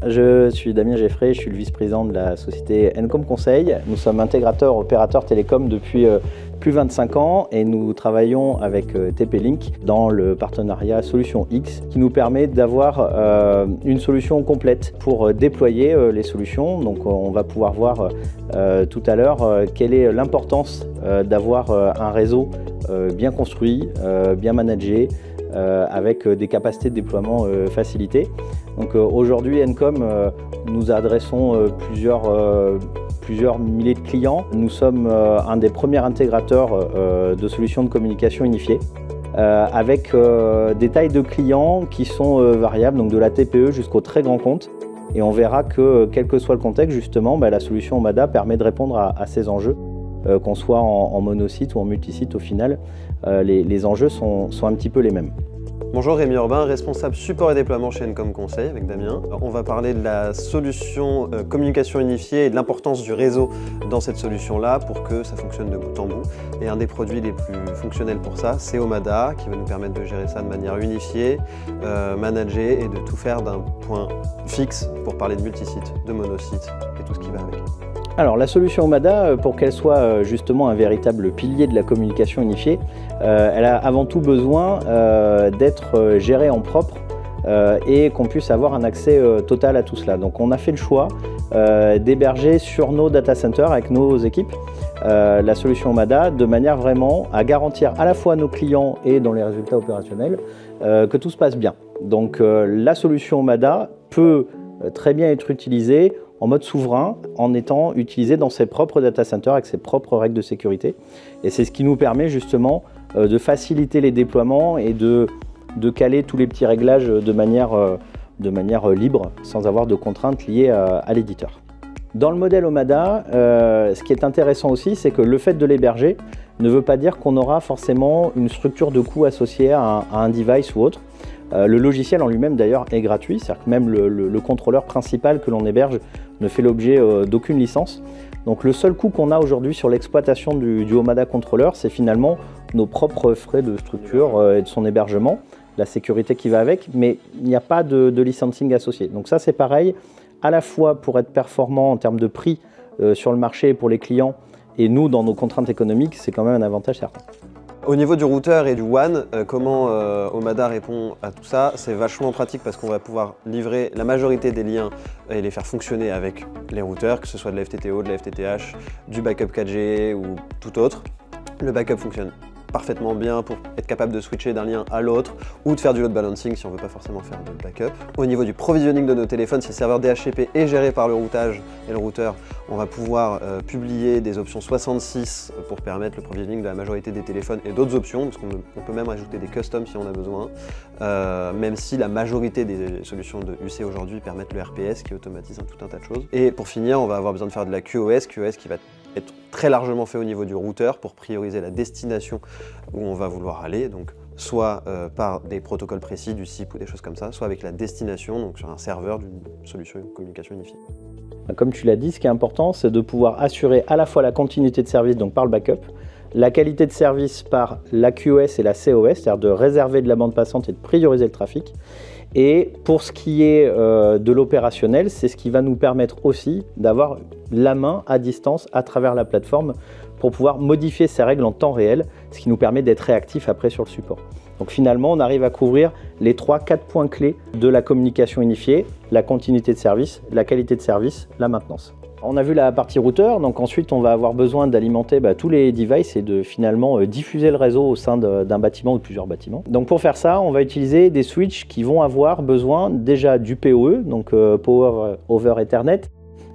Je suis Damien Geffray, je suis le vice-président de la société Encom Conseil. Nous sommes intégrateurs opérateurs télécom depuis plus de 25 ans et nous travaillons avec TP-Link dans le partenariat Solution X qui nous permet d'avoir une solution complète pour déployer les solutions. Donc on va pouvoir voir tout à l'heure quelle est l'importance d'avoir un réseau bien construit, bien managé, avec des capacités de déploiement facilitées. Donc aujourd'hui, Encom, nous adressons plusieurs milliers de clients. Nous sommes un des premiers intégrateurs de solutions de communication unifiées, avec des tailles de clients qui sont variables, donc de la TPE jusqu'au très grand compte. Et on verra que, quel que soit le contexte, justement, la solution Omada permet de répondre à ces enjeux, qu'on soit en monosite ou en multisite. Au final, les enjeux sont un petit peu les mêmes. Bonjour, Rémi Urbain, responsable support et déploiement chez Encom Conseil avec Damien. On va parler de la solution communication unifiée et de l'importance du réseau dans cette solution-là pour que ça fonctionne de bout en bout. Et un des produits les plus fonctionnels pour ça, c'est Omada, qui va nous permettre de gérer ça de manière unifiée, manager et de tout faire d'un point fixe pour parler de multisite, de monosite et tout ce qui va avec. Alors la solution Omada, pour qu'elle soit justement un véritable pilier de la communication unifiée, elle a avant tout besoin d'être gérée en propre et qu'on puisse avoir un accès total à tout cela. Donc on a fait le choix d'héberger sur nos data centers avec nos équipes la solution Omada de manière vraiment à garantir à la fois à nos clients et dans les résultats opérationnels que tout se passe bien. Donc la solution Omada peut très bien être utilisée en mode souverain, en étant utilisé dans ses propres data centers avec ses propres règles de sécurité. Et c'est ce qui nous permet justement de faciliter les déploiements et de caler tous les petits réglages de manière libre, sans avoir de contraintes liées à l'éditeur. Dans le modèle Omada, ce qui est intéressant aussi, c'est que le fait de l'héberger ne veut pas dire qu'on aura forcément une structure de coût associée à un device ou autre. Le logiciel en lui-même d'ailleurs est gratuit, c'est-à-dire que même le contrôleur principal que l'on héberge ne fait l'objet d'aucune licence. Donc le seul coût qu'on a aujourd'hui sur l'exploitation du Omada Controller, c'est finalement nos propres frais de structure et de son hébergement, la sécurité qui va avec, mais il n'y a pas de licensing associé. Donc ça c'est pareil, à la fois pour être performant en termes de prix sur le marché pour les clients, et nous dans nos contraintes économiques, c'est quand même un avantage certain. Au niveau du routeur et du WAN, comment Omada répond à tout ça? C'est vachement pratique parce qu'on va pouvoir livrer la majorité des liens et les faire fonctionner avec les routeurs, que ce soit de la FTTO, de la FTTH, du backup 4G ou tout autre. Le backup fonctionne parfaitement bien pour être capable de switcher d'un lien à l'autre ou de faire du load balancing si on ne veut pas forcément faire de backup. Au niveau du provisioning de nos téléphones, si le serveur DHCP est géré par le routage et le routeur, on va pouvoir publier des options 66 pour permettre le provisioning de la majorité des téléphones et d'autres options, parce qu'on peut même ajouter des customs si on a besoin, même si la majorité des solutions de UC aujourd'hui permettent le RPS qui automatise tout un tas de choses. Et pour finir, on va avoir besoin de faire de la QoS qui va être très largement fait au niveau du routeur pour prioriser la destination où on va vouloir aller, donc soit par des protocoles précis, du SIP ou des choses comme ça, soit avec la destination, donc sur un serveur d'une solution de communication unifiée. Comme tu l'as dit, ce qui est important, c'est de pouvoir assurer à la fois la continuité de service, donc par le backup, la qualité de service par la QoS et la CoS, c'est-à-dire de réserver de la bande passante et de prioriser le trafic. Et pour ce qui est de l'opérationnel, c'est ce qui va nous permettre aussi d'avoir la main à distance à travers la plateforme pour pouvoir modifier ces règles en temps réel, ce qui nous permet d'être réactif après sur le support. Donc finalement, on arrive à couvrir les 3-4 points clés de la communication unifiée, la continuité de service, la qualité de service, la maintenance. On a vu la partie routeur, donc ensuite on va avoir besoin d'alimenter tous les devices et de finalement diffuser le réseau au sein d'un bâtiment ou de plusieurs bâtiments. Donc pour faire ça, on va utiliser des switches qui vont avoir besoin déjà du PoE, donc Power over Ethernet.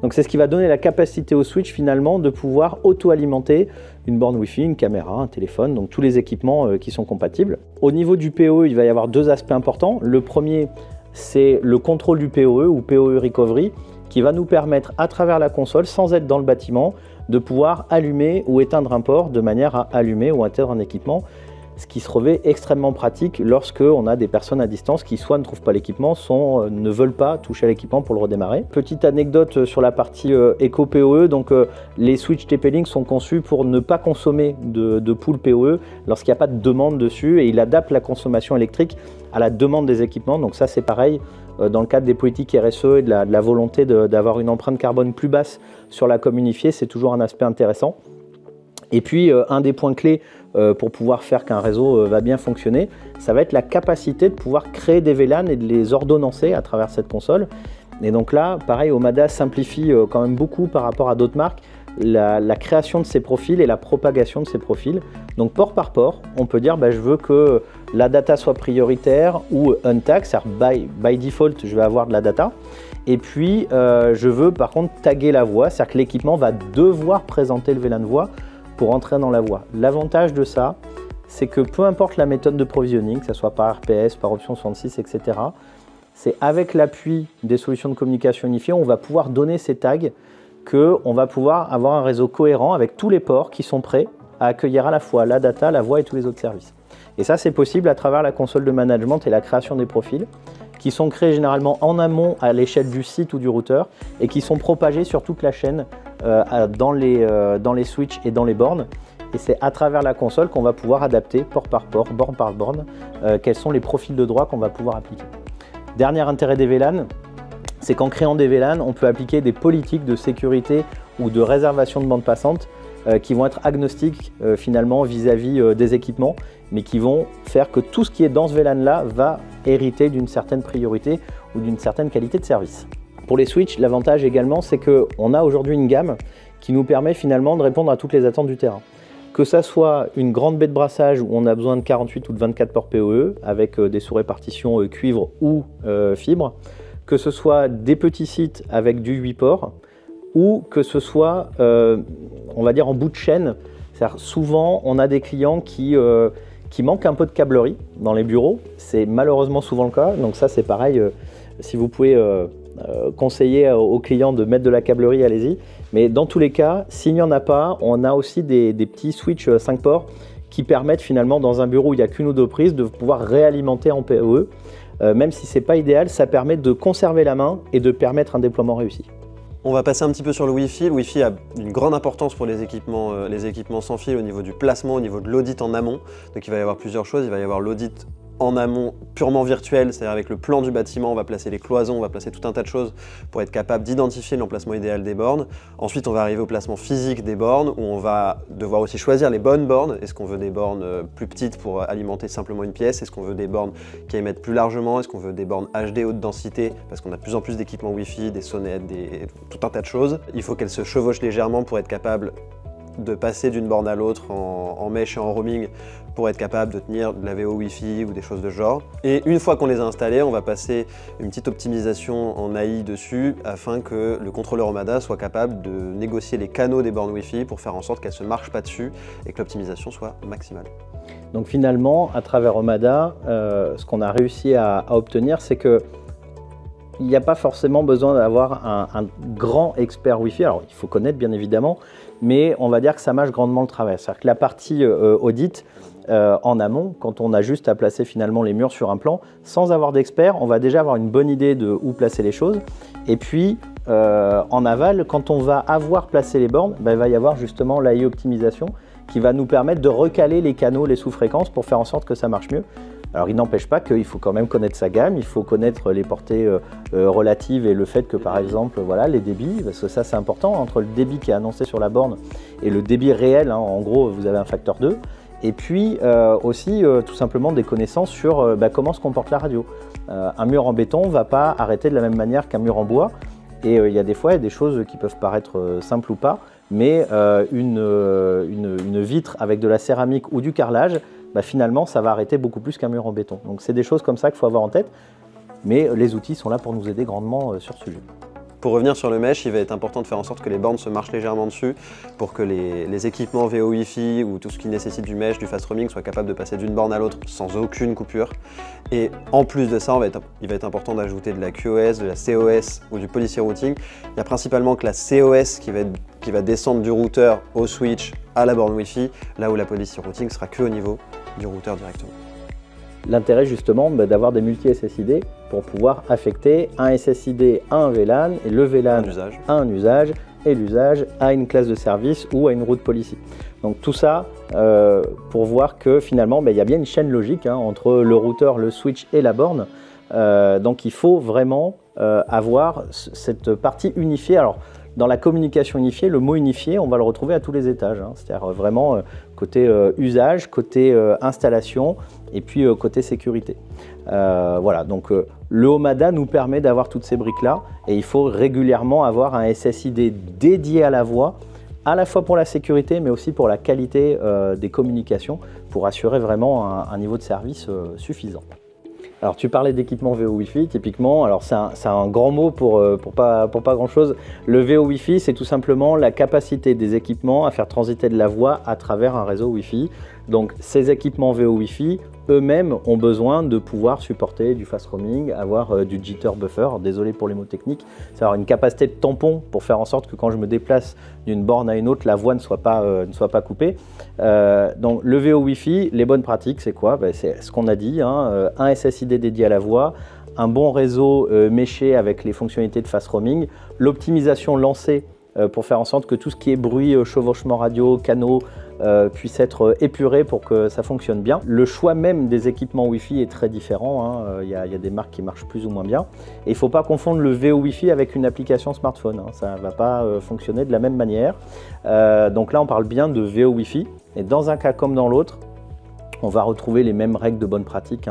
Donc c'est ce qui va donner la capacité au switch finalement de pouvoir auto-alimenter une borne Wi-Fi, une caméra, un téléphone, donc tous les équipements qui sont compatibles. Au niveau du PoE, il va y avoir deux aspects importants. Le premier, c'est le contrôle du PoE ou PoE Recovery, qui va nous permettre à travers la console, sans être dans le bâtiment, de pouvoir allumer ou éteindre un port de manière à allumer ou éteindre un équipement. ce qui se revêt extrêmement pratique lorsqu'on a des personnes à distance qui soit ne trouvent pas l'équipement, soit ne veulent pas toucher à l'équipement pour le redémarrer. Petite anecdote sur la partie éco-PoE, donc les switches TP-Link sont conçus pour ne pas consommer de pool PoE lorsqu'il n'y a pas de demande dessus, et il adapte la consommation électrique à la demande des équipements. Donc ça c'est pareil dans le cadre des politiques RSE et de la volonté d'avoir une empreinte carbone plus basse sur la com unifiée, c'est toujours un aspect intéressant. Et puis un des points clés pour pouvoir faire qu'un réseau va bien fonctionner, ça va être la capacité de pouvoir créer des VLAN et de les ordonnancer à travers cette console. Et donc là, pareil, Omada simplifie quand même beaucoup par rapport à d'autres marques la création de ces profils et la propagation de ces profils. Donc port par port, on peut dire je veux que la data soit prioritaire ou untag, c'est-à-dire by default, je vais avoir de la data. Et puis je veux par contre taguer la voix, c'est-à-dire que l'équipement va devoir présenter le VLAN voix pour entrer dans la voie. L'avantage de ça, c'est que peu importe la méthode de provisioning, que ce soit par RPS, par option 66, etc., c'est avec l'appui des solutions de communication unifiées, on va pouvoir donner ces tags, qu'on va pouvoir avoir un réseau cohérent avec tous les ports qui sont prêts à accueillir à la fois la data, la voix et tous les autres services. Et ça, c'est possible à travers la console de management et la création des profils, qui sont créés généralement en amont à l'échelle du site ou du routeur et qui sont propagés sur toute la chaîne dans les switches et dans les bornes. Et c'est à travers la console qu'on va pouvoir adapter port par port, borne par borne, quels sont les profils de droit qu'on va pouvoir appliquer. Dernier intérêt des VLAN, c'est qu'en créant des VLAN, on peut appliquer des politiques de sécurité ou de réservation de bande passante qui vont être agnostiques finalement vis-à-vis des équipements, mais qui vont faire que tout ce qui est dans ce VLAN-là va hériter d'une certaine priorité ou d'une certaine qualité de service. Pour les switches, l'avantage également, c'est qu'on a aujourd'hui une gamme qui nous permet finalement de répondre à toutes les attentes du terrain. Que ça soit une grande baie de brassage où on a besoin de 48 ou de 24 ports PoE avec des sous-répartitions cuivre ou fibre, que ce soit des petits sites avec du 8 ports, ou que ce soit, on va dire, en bout de chaîne. Souvent, on a des clients qui manquent un peu de câblerie dans les bureaux. C'est malheureusement souvent le cas. Donc ça, c'est pareil. Si vous pouvez conseiller aux clients de mettre de la câblerie, allez-y. Mais dans tous les cas, s'il n'y en a pas, on a aussi des petits switches 5 ports qui permettent finalement, dans un bureau où il n'y a qu'une ou deux prises, de pouvoir réalimenter en PoE. Même si ce n'est pas idéal, ça permet de conserver la main et de permettre un déploiement réussi. On va passer un petit peu sur le Wi-Fi. Le Wi-Fi a une grande importance pour les équipements sans fil au niveau du placement, au niveau de l'audit en amont. Donc il va y avoir plusieurs choses. Il va y avoir l'audit en amont purement virtuel, c'est-à-dire avec le plan du bâtiment, on va placer les cloisons, on va placer tout un tas de choses pour être capable d'identifier l'emplacement idéal des bornes. Ensuite, on va arriver au placement physique des bornes où on va devoir aussi choisir les bonnes bornes. Est-ce qu'on veut des bornes plus petites pour alimenter simplement une pièce? Est-ce qu'on veut des bornes qui émettent plus largement? Est-ce qu'on veut des bornes HD haute densité? Parce qu'on a de plus en plus d'équipements Wi-Fi, des sonnettes, tout un tas de choses. Il faut qu'elles se chevauchent légèrement pour être capable de passer d'une borne à l'autre en mesh et en roaming pour être capable de tenir de la VO Wi-Fi ou des choses de genre. Et une fois qu'on les a installées, on va passer une petite optimisation en AI dessus afin que le contrôleur Omada soit capable de négocier les canaux des bornes Wi-Fi pour faire en sorte qu'elles ne se marchent pas dessus et que l'optimisation soit maximale. Donc finalement, à travers Omada, ce qu'on a réussi à obtenir, c'est que il n'y a pas forcément besoin d'avoir un grand expert Wi-Fi. Alors, il faut connaître, bien évidemment, mais on va dire que ça mâche grandement le travail. C'est-à-dire que la partie audit, en amont, quand on a juste à placer finalement les murs sur un plan, sans avoir d'expert, on va déjà avoir une bonne idée de où placer les choses. Et puis, en aval, quand on va avoir placé les bornes, il va y avoir justement l'AI optimisation qui va nous permettre de recaler les canaux, les sous-fréquences pour faire en sorte que ça marche mieux. Alors il n'empêche pas qu'il faut quand même connaître sa gamme, il faut connaître les portées relatives et le fait que par exemple voilà, les débits, parce que ça c'est important, entre le débit qui est annoncé sur la borne et le débit réel, hein, en gros vous avez un facteur 2, et puis aussi tout simplement des connaissances sur comment se comporte la radio. Un mur en béton ne va pas arrêter de la même manière qu'un mur en bois, et il y a des fois des choses qui peuvent paraître simples ou pas, mais une vitre avec de la céramique ou du carrelage, finalement, ça va arrêter beaucoup plus qu'un mur en béton. Donc, c'est des choses comme ça qu'il faut avoir en tête, mais les outils sont là pour nous aider grandement sur ce sujet. Pour revenir sur le mesh, il va être important de faire en sorte que les bornes se marchent légèrement dessus pour que les équipements VO Wi-Fi ou tout ce qui nécessite du mesh, du fast roaming soient capables de passer d'une borne à l'autre sans aucune coupure. Et en plus de ça, il va être important d'ajouter de la QoS, de la COS ou du policy routing. Il y a principalement que la COS qui va descendre du routeur au switch à la borne Wi-Fi, là où la policy routing sera que au niveau du routeur directement. L'intérêt justement d'avoir des multi-SSID pour pouvoir affecter un SSID à un VLAN et le VLAN à un usage et l'usage à une classe de service ou à une route policy. Donc tout ça pour voir que finalement il y a bien une chaîne logique entre le routeur, le switch et la borne. Donc il faut vraiment avoir cette partie unifiée. Alors dans la communication unifiée, le mot unifié, on va le retrouver à tous les étages. C'est-à-dire vraiment côté usage, côté installation et puis côté sécurité. Voilà, donc le Omada nous permet d'avoir toutes ces briques-là et il faut régulièrement avoir un SSID dédié à la voix, à la fois pour la sécurité mais aussi pour la qualité des communications pour assurer vraiment un niveau de service suffisant. Alors tu parlais d'équipement VO Wi-Fi, typiquement, alors c'est un grand mot pour pas grand chose. Le VO Wi-Fi, c'est tout simplement la capacité des équipements à faire transiter de la voix à travers un réseau Wi-Fi. Donc ces équipements VO Wi-Fi, eux-mêmes ont besoin de pouvoir supporter du fast roaming, avoir du jitter buffer, désolé pour les mots techniques, c'est avoir une capacité de tampon pour faire en sorte que quand je me déplace d'une borne à une autre, la voix ne soit pas coupée. Donc le VO Wi-Fi, les bonnes pratiques, c'est quoi? C'est ce qu'on a dit, un SSID dédié à la voix, un bon réseau méché avec les fonctionnalités de fast roaming, l'optimisation lancée pour faire en sorte que tout ce qui est bruit, chevauchement radio, canaux, puisse être épuré pour que ça fonctionne bien. Le choix même des équipements Wi-Fi est très différent, il y a des marques qui marchent plus ou moins bien. Et il ne faut pas confondre le VO Wi-Fi avec une application smartphone, ça ne va pas fonctionner de la même manière. Donc là on parle bien de VO Wi-Fi, et dans un cas comme dans l'autre, on va retrouver les mêmes règles de bonne pratique.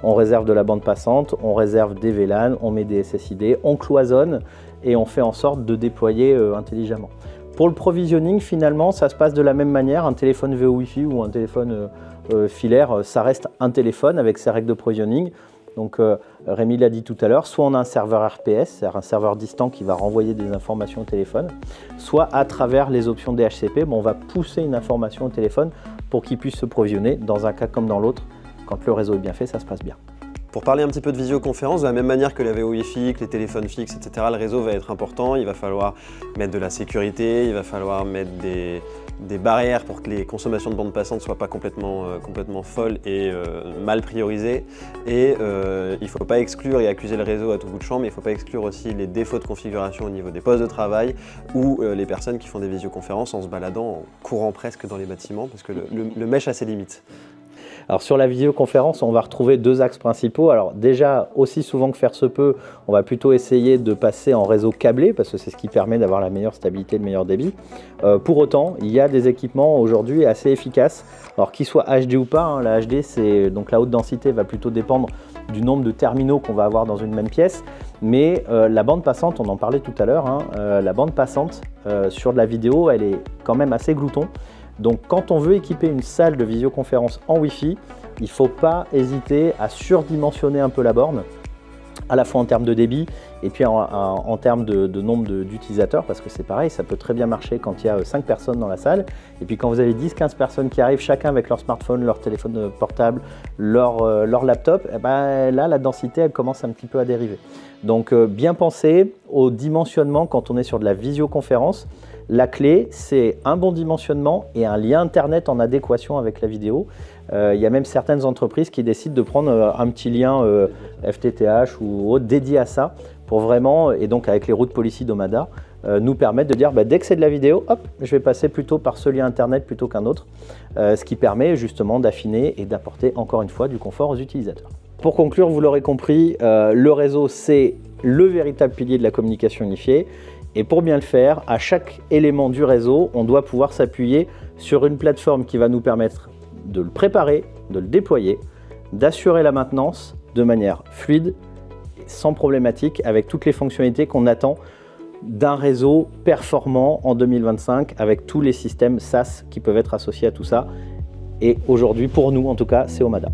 On réserve de la bande passante, on réserve des VLAN, on met des SSID, on cloisonne et on fait en sorte de déployer intelligemment. Pour le provisioning, finalement, ça se passe de la même manière. Un téléphone VO Wi-Fi ou un téléphone filaire, ça reste un téléphone avec ses règles de provisioning. Donc Rémi l'a dit tout à l'heure, soit on a un serveur RPS, c'est-à-dire un serveur distant qui va renvoyer des informations au téléphone, soit à travers les options DHCP, on va pousser une information au téléphone pour qu'il puisse se provisionner. Dans un cas comme dans l'autre, quand le réseau est bien fait, ça se passe bien. Pour parler un petit peu de visioconférence, de la même manière que la VO Wi-Fi, que les téléphones fixes, etc., le réseau va être important. Il va falloir mettre de la sécurité, il va falloir mettre des barrières pour que les consommations de bande passante ne soient pas complètement folles et mal priorisées. Et il ne faut pas exclure et accuser le réseau à tout bout de champ, mais il ne faut pas exclure aussi les défauts de configuration au niveau des postes de travail ou les personnes qui font des visioconférences en se baladant, en courant presque dans les bâtiments, parce que le mesh a ses limites. Alors sur la visioconférence, on va retrouver deux axes principaux. Alors déjà, aussi souvent que faire se peut, on va plutôt essayer de passer en réseau câblé parce que c'est ce qui permet d'avoir la meilleure stabilité, le meilleur débit. Pour autant, il y a des équipements aujourd'hui assez efficaces. Alors qu'ils soient HD ou pas, la HD, donc la haute densité va plutôt dépendre du nombre de terminaux qu'on va avoir dans une même pièce. Mais la bande passante, on en parlait tout à l'heure, la bande passante sur de la vidéo, elle est quand même assez glouton. Donc quand on veut équiper une salle de visioconférence en Wi-Fi, il ne faut pas hésiter à surdimensionner un peu la borne, à la fois en termes de débit et puis en termes de nombre d'utilisateurs, parce que c'est pareil, ça peut très bien marcher quand il y a 5 personnes dans la salle. Et puis quand vous avez 10-15 personnes qui arrivent, chacun avec leur smartphone, leur téléphone portable, leur laptop, là la densité elle commence un petit peu à dériver. Donc bien penser au dimensionnement quand on est sur de la visioconférence. La clé, c'est un bon dimensionnement et un lien internet en adéquation avec la vidéo. Il y a même certaines entreprises qui décident de prendre un petit lien FTTH ou autre dédié à ça pour vraiment, et donc avec les routes policy d'Omada, nous permettre de dire dès que c'est de la vidéo, hop, je vais passer plutôt par ce lien internet plutôt qu'un autre, ce qui permet justement d'affiner et d'apporter encore une fois du confort aux utilisateurs. Pour conclure, vous l'aurez compris, le réseau c'est le véritable pilier de la communication unifiée. Et pour bien le faire, à chaque élément du réseau, on doit pouvoir s'appuyer sur une plateforme qui va nous permettre de le préparer, de le déployer, d'assurer la maintenance de manière fluide, sans problématique, avec toutes les fonctionnalités qu'on attend d'un réseau performant en 2025, avec tous les systèmes SaaS qui peuvent être associés à tout ça. Et aujourd'hui, pour nous en tout cas, c'est Omada.